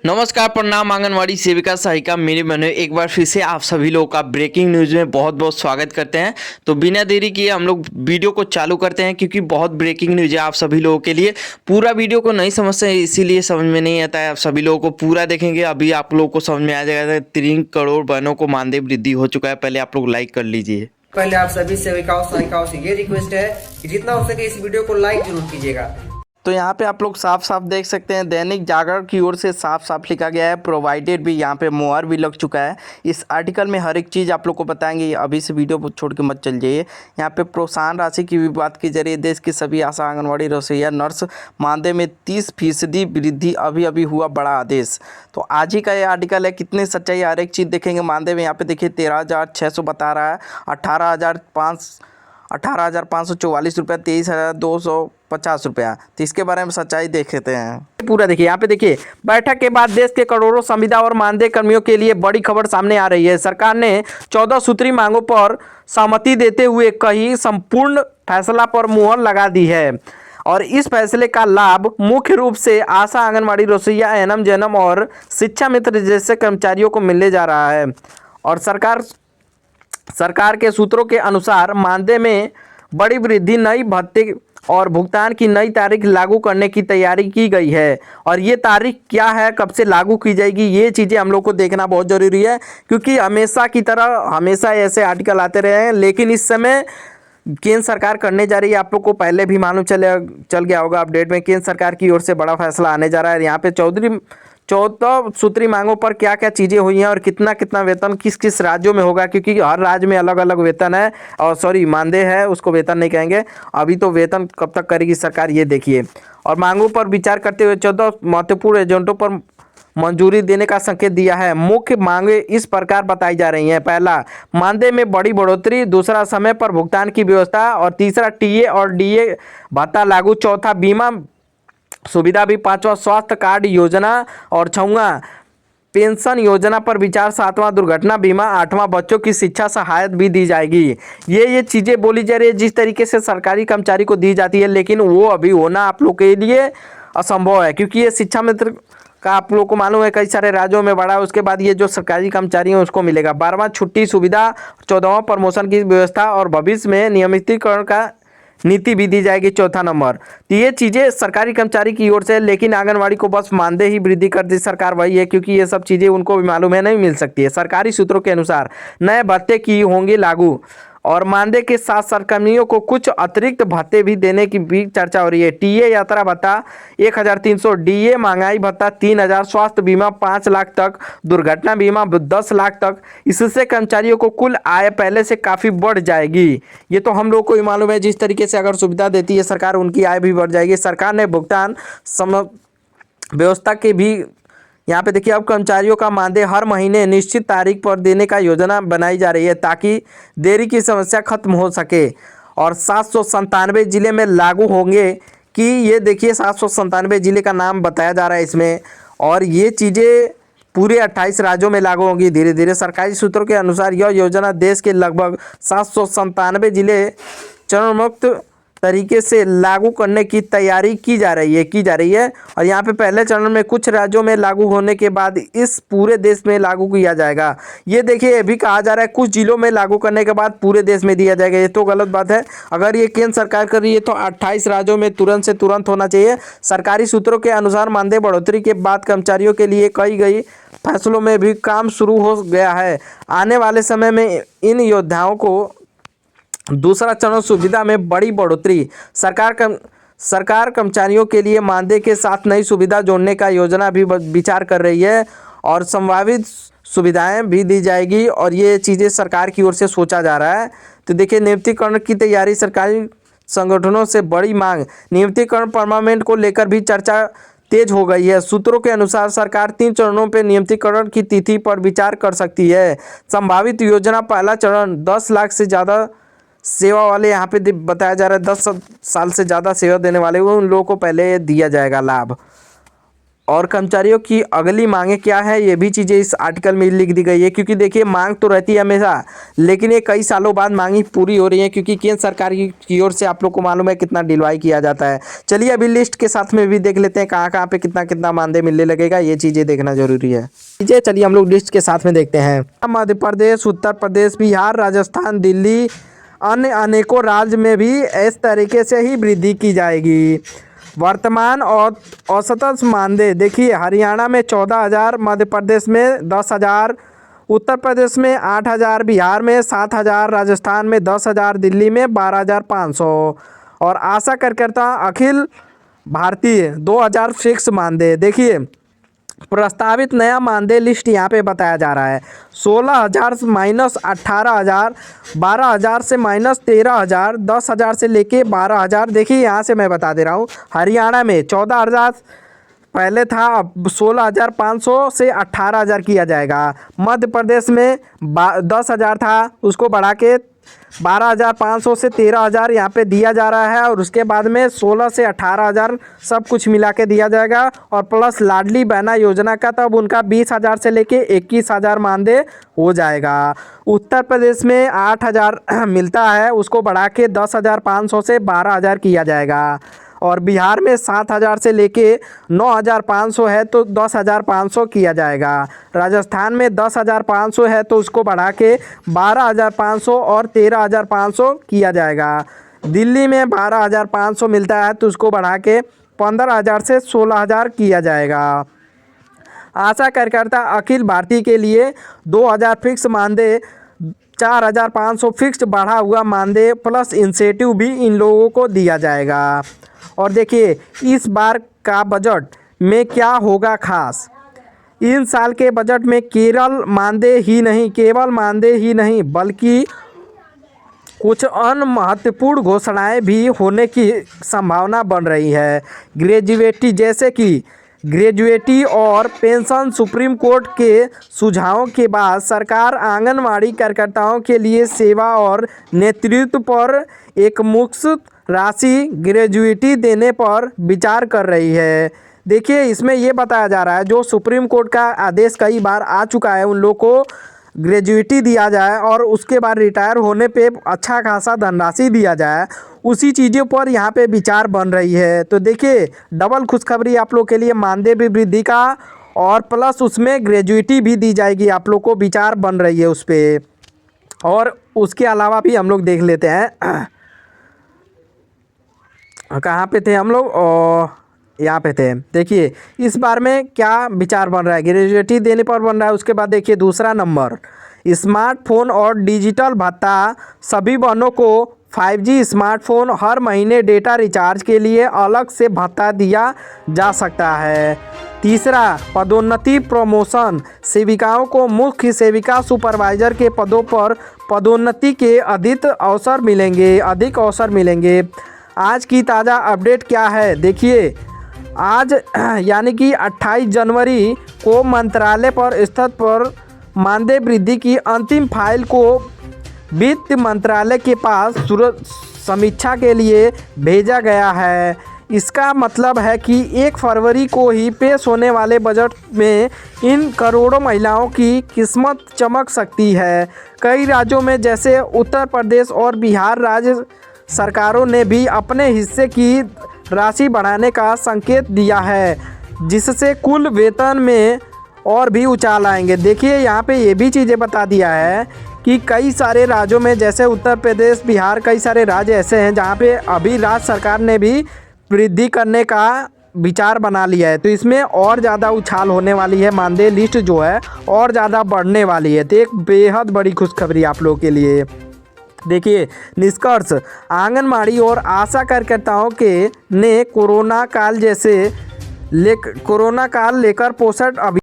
नमस्कार, प्रणाम। आंगनवाड़ी सेविका सहायिका मेरी बहनों, एक बार फिर से आप सभी लोगों का ब्रेकिंग न्यूज़ में बहुत बहुत स्वागत करते हैं। तो बिना देरी किए हम लोग वीडियो को चालू करते हैं, क्योंकि बहुत ब्रेकिंग न्यूज़ है आप सभी लोगों के लिए। पूरा वीडियो को नहीं समझते हैं, इसीलिए समझ में नहीं आता है। आप सभी लोगों को पूरा देखेंगे, अभी आप लोगों को समझ में आ जाएगा। 3 करोड़ बहनों को मानदेय वृद्धि हो चुका है। पहले आप लोग लाइक कर लीजिए। पहले आप सभी सेविकाओं सहायिकाओं से ये रिक्वेस्ट है कि जितना हो सके इस वीडियो को लाइक जरूर कीजिएगा। तो यहाँ पे आप लोग साफ साफ देख सकते हैं, दैनिक जागरण की ओर से साफ साफ लिखा गया है। प्रोवाइडेड भी यहाँ पे मुहर भी लग चुका है। इस आर्टिकल में हर एक चीज़ आप लोग को बताएंगे। अभी से वीडियो को छोड़ के मत चल जाइए। यहाँ पे प्रोत्साहन राशि की विवाद के जरिए देश की सभी आशा आंगनवाड़ी रसोइया नर्स मानदेय में 30% वृद्धि। अभी अभी हुआ बड़ा आदेश। तो आज ही का ये आर्टिकल है, कितनी सच्चाई हर एक चीज़ देखेंगे। मानदेय में यहाँ पे देखिए 13,600 बता रहा है, 18,544 रुपये, 23,250 रुपया। तो इसके बारे में सच्चाई देख लेते हैं। पूरा देखिए, यहाँ पे देखिए, बैठक के बाद देश के करोड़ों संविदा और मानदेय कर्मियों के लिए बड़ी खबर सामने आ रही है। सरकार ने 14 सूत्री मांगों पर सहमति देते हुए कई संपूर्ण फैसला पर मुहर लगा दी है, और इस फैसले का लाभ मुख्य रूप से आशा, आंगनवाड़ी रसोइया, एएनएम, जेएनएम और शिक्षा मित्र जैसे कर्मचारियों को मिलने जा रहा है। और सरकार के सूत्रों के अनुसार मानदेय में बड़ी वृद्धि, नई भत्ते और भुगतान की नई तारीख लागू करने की तैयारी की गई है। और ये तारीख क्या है, कब से लागू की जाएगी, ये चीज़ें हम लोग को देखना बहुत ज़रूरी है। क्योंकि हमेशा की तरह हमेशा ऐसे आर्टिकल आते रहे हैं, लेकिन इस समय केंद्र सरकार करने जा रही है। आप लोग को पहले भी मालूम चल गया होगा अपडेट में, केंद्र सरकार की ओर से बड़ा फैसला आने जा रहा है। यहाँ पे 14 सूत्री मांगों पर क्या क्या चीज़ें हुई हैं और कितना कितना वेतन किस किस राज्यों में होगा, क्योंकि हर राज्य में अलग अलग वेतन है, और सॉरी मानदेय है, उसको वेतन नहीं कहेंगे। अभी तो वेतन कब तक करेगी सरकार, ये देखिए। और मांगों पर विचार करते हुए 14 महत्वपूर्ण एजेंटों पर मंजूरी देने का संकेत दिया है। मुख्य मांगे इस प्रकार बताई जा रही हैं। पहला, मानदेय में बड़ी बढ़ोतरी। दूसरा, समय पर भुगतान की व्यवस्था। और तीसरा, टीए और डीए भत्ता लागू। चौथा, बीमा सुविधा भी। पांचवा, स्वास्थ्य कार्ड योजना। और छठवां, पेंशन योजना पर विचार। सातवां, दुर्घटना बीमा। आठवां, बच्चों की शिक्षा सहायता भी दी जाएगी। ये चीज़ें बोली जा रही है जिस तरीके से सरकारी कर्मचारी को दी जाती है, लेकिन वो अभी होना आप लोग के लिए असंभव है। क्योंकि ये शिक्षा मित्र का आप लोग को मालूम है कई सारे राज्यों में बढ़ा है, उसके बाद ये जो सरकारी कर्मचारी हैं उसको मिलेगा। 12वां, छुट्टी सुविधा। 14वां, प्रमोशन की व्यवस्था। और भविष्य में नियमितीकरण का नीति भी दी जाएगी। चौथा नंबर। तो ये चीज़ें सरकारी कर्मचारी की ओर से, लेकिन आंगनवाड़ी को बस मानदेय ही वृद्धि कर दी सरकार, वही है। क्योंकि ये सब चीज़ें उनको भी मालूम है नहीं मिल सकती है। सरकारी सूत्रों के अनुसार नए भत्ते की होंगे लागू, और मानदेय के साथ साथ कर्मियों को कुछ अतिरिक्त भत्ते भी देने की भी चर्चा हो रही है। टीए यात्रा भत्ता 1,300, डीए महंगाई भत्ता 3,000, स्वास्थ्य बीमा 5 लाख तक, दुर्घटना बीमा 10 लाख तक। इससे कर्मचारियों को कुल आय पहले से काफ़ी बढ़ जाएगी। ये तो हम लोग को ही मालूम है, जिस तरीके से अगर सुविधा देती है सरकार, उनकी आय भी बढ़ जाएगी। सरकार ने भुगतान व्यवस्था के भी यहाँ पे देखिए, अब कर्मचारियों का मानदेय हर महीने निश्चित तारीख पर देने का योजना बनाई जा रही है, ताकि देरी की समस्या खत्म हो सके। और 797 जिले में लागू होंगे। कि ये देखिए, 797 जिले का नाम बताया जा रहा है इसमें, और ये चीज़ें पूरे 28 राज्यों में लागू होंगी धीरे धीरे। सरकारी सूत्रों के अनुसार यह योजना देश के लगभग 797 जिले चरणमुक्त तरीके से लागू करने की तैयारी की जा रही है। और यहाँ पे पहले चरण में कुछ राज्यों में लागू होने के बाद इस पूरे देश में लागू किया जाएगा। ये देखिए, ये भी कहा जा रहा है कुछ जिलों में लागू करने के बाद पूरे देश में दिया जाएगा। ये तो गलत बात है। अगर ये केंद्र सरकार कर रही है तो 28 राज्यों में तुरंत से तुरंत होना चाहिए। सरकारी सूत्रों के अनुसार मानदेय बढ़ोतरी के बाद कर्मचारियों के लिए कई गई फैसलों में भी काम शुरू हो गया है। आने वाले समय में इन योद्धाओं को दूसरा चरण सुविधा में बड़ी बढ़ोतरी। सरकार कर्मचारियों के लिए मानदेय के साथ नई सुविधा जोड़ने का योजना भी विचार कर रही है, और संभावित सुविधाएं भी दी जाएगी। और ये चीज़ें सरकार की ओर से सोचा जा रहा है। तो देखिए, नियमितीकरण की तैयारी। सरकारी संगठनों से बड़ी मांग। नियमितीकरण परमानेंट को लेकर भी चर्चा तेज हो गई है। सूत्रों के अनुसार सरकार 3 चरणों पर नियमितीकरण की तिथि पर विचार कर सकती है। संभावित योजना, पहला चरण 10 लाख से ज़्यादा सेवा वाले, यहाँ पे बताया जा रहा है 10 साल से ज़्यादा सेवा देने वाले उन लोगों को पहले दिया जाएगा लाभ। और कर्मचारियों की अगली मांगे क्या है, ये भी चीज़ें इस आर्टिकल में लिख दी गई है। क्योंकि देखिए मांग तो रहती है हमेशा, लेकिन ये कई सालों बाद मांगी पूरी हो रही है, क्योंकि केंद्र सरकार की ओर से आप लोग को मालूम है कितना ढिलवाई किया जाता है। चलिए अभी लिस्ट के साथ में भी देख लेते हैं कहाँ कहाँ पे कितना कितना मानदेय मिलने लगेगा, ये चीज़ें देखना जरूरी है। चलिए हम लोग लिस्ट के साथ में देखते हैं। मध्य प्रदेश, उत्तर प्रदेश, बिहार, राजस्थान, दिल्ली, अन्य अनेकों राज्य में भी इस तरीके से ही वृद्धि की जाएगी। वर्तमान और औसतन मानदेय देखिए, हरियाणा में 14,000, मध्य प्रदेश में 10,000, उत्तर प्रदेश में 8,000, बिहार में 7,000, राजस्थान में 10,000, दिल्ली में 12,500 और आशा कार्यकर्ता अखिल भारतीय 2,000 फिक्स मानदेय। देखिए प्रस्तावित नया मानदेय लिस्ट यहाँ पे बताया जा रहा है। 16,000 माइनस 18,000, 12,000 से माइनस 13,000, 10,000 से लेके 12,000। देखिए यहाँ से मैं बता दे रहा हूँ, हरियाणा में 14,000 पहले था, अब 16,500 से 18,000 किया जाएगा। मध्य प्रदेश में 10,000 था, उसको बढ़ा के 12,500 से 13,000 यहाँ पे दिया जा रहा है, और उसके बाद में 16 से 18,000 सब कुछ मिला के दिया जाएगा। और प्लस लाडली बहना योजना का तब उनका 20,000 से लेके 21,000 मानदेय हो जाएगा। उत्तर प्रदेश में 8,000 मिलता है, उसको बढ़ा के 10,500 से 12,000 किया जाएगा। और बिहार में 7,000 से लेके 9,500 है तो 10,500 किया जाएगा। राजस्थान में 10,500 है तो उसको बढ़ा के 12,500 और 13,500 किया जाएगा। दिल्ली में 12,500 मिलता है तो उसको बढ़ा के 15,000 से 16,000 किया जाएगा। आशा कार्यकर्ता अखिल भारतीय के लिए 2,000 फिक्स मानदेय, 4,500 फिक्स बढ़ा हुआ मानदेय प्लस इंसेंटिव भी इन लोगों को दिया जाएगा। और देखिए इस बार का बजट में क्या होगा खास, इन साल के बजट में केवल मानदेय ही नहीं बल्कि कुछ अन्य महत्वपूर्ण घोषणाएं भी होने की संभावना बन रही है। ग्रेजुएटी जैसे कि ग्रेजुएटी और पेंशन, सुप्रीम कोर्ट के सुझावों के बाद सरकार आंगनवाड़ी कार्यकर्ताओं के लिए सेवा और नेतृत्व पर एक मुश्त राशि ग्रेजुएटी देने पर विचार कर रही है। देखिए इसमें ये बताया जा रहा है, जो सुप्रीम कोर्ट का आदेश कई बार आ चुका है, उन लोग को ग्रेजुएटी दिया जाए और उसके बाद रिटायर होने पे अच्छा खासा धनराशि दिया जाए, उसी चीज़ों पर यहाँ पे विचार बन रही है। तो देखिए डबल खुशखबरी आप लोग के लिए, मानदेय भी वृद्धि का और प्लस उसमें ग्रेजुएटी भी दी जाएगी, आप लोग को विचार बन रही है उस पर। और उसके अलावा भी हम लोग देख लेते हैं कहाँ पे थे हम लोग, यहाँ पे थे। देखिए इस बार में क्या विचार बन रहा है, ग्रेजुएटी देने पर बन रहा है। उसके बाद देखिए दूसरा नंबर, स्मार्टफोन और डिजिटल भत्ता, सभी बहनों को 5G स्मार्टफोन, हर महीने डेटा रिचार्ज के लिए अलग से भत्ता दिया जा सकता है। तीसरा पदोन्नति प्रमोशन, सेविकाओं को मुख्य सेविका सुपरवाइजर के पदों पर पदोन्नति के अधिक अवसर मिलेंगे। आज की ताज़ा अपडेट क्या है, देखिए आज यानी कि 28 जनवरी को मंत्रालय पर स्तर पर मानदेय वृद्धि की अंतिम फाइल को वित्त मंत्रालय के पास समीक्षा के लिए भेजा गया है। इसका मतलब है कि 1 फरवरी को ही पेश होने वाले बजट में इन करोड़ों महिलाओं की किस्मत चमक सकती है। कई राज्यों में जैसे उत्तर प्रदेश और बिहार राज्य सरकारों ने भी अपने हिस्से की राशि बढ़ाने का संकेत दिया है, जिससे कुल वेतन में और भी उछाल आएंगे। देखिए यहाँ पे ये भी चीज़ें बता दिया है कि कई सारे राज्यों में जैसे उत्तर प्रदेश, बिहार, कई सारे राज्य ऐसे हैं जहाँ पे अभी राज्य सरकार ने भी वृद्धि करने का विचार बना लिया है। तो इसमें और ज़्यादा उछाल होने वाली है, मानदेय लिस्ट जो है और ज़्यादा बढ़ने वाली है। तो एक बेहद बड़ी खुशखबरी आप लोगों के लिए। देखिए निष्कर्ष, आंगनबाड़ी और आशा कार्यकर्ताओं के ने कोरोना काल लेकर पोषण अभियान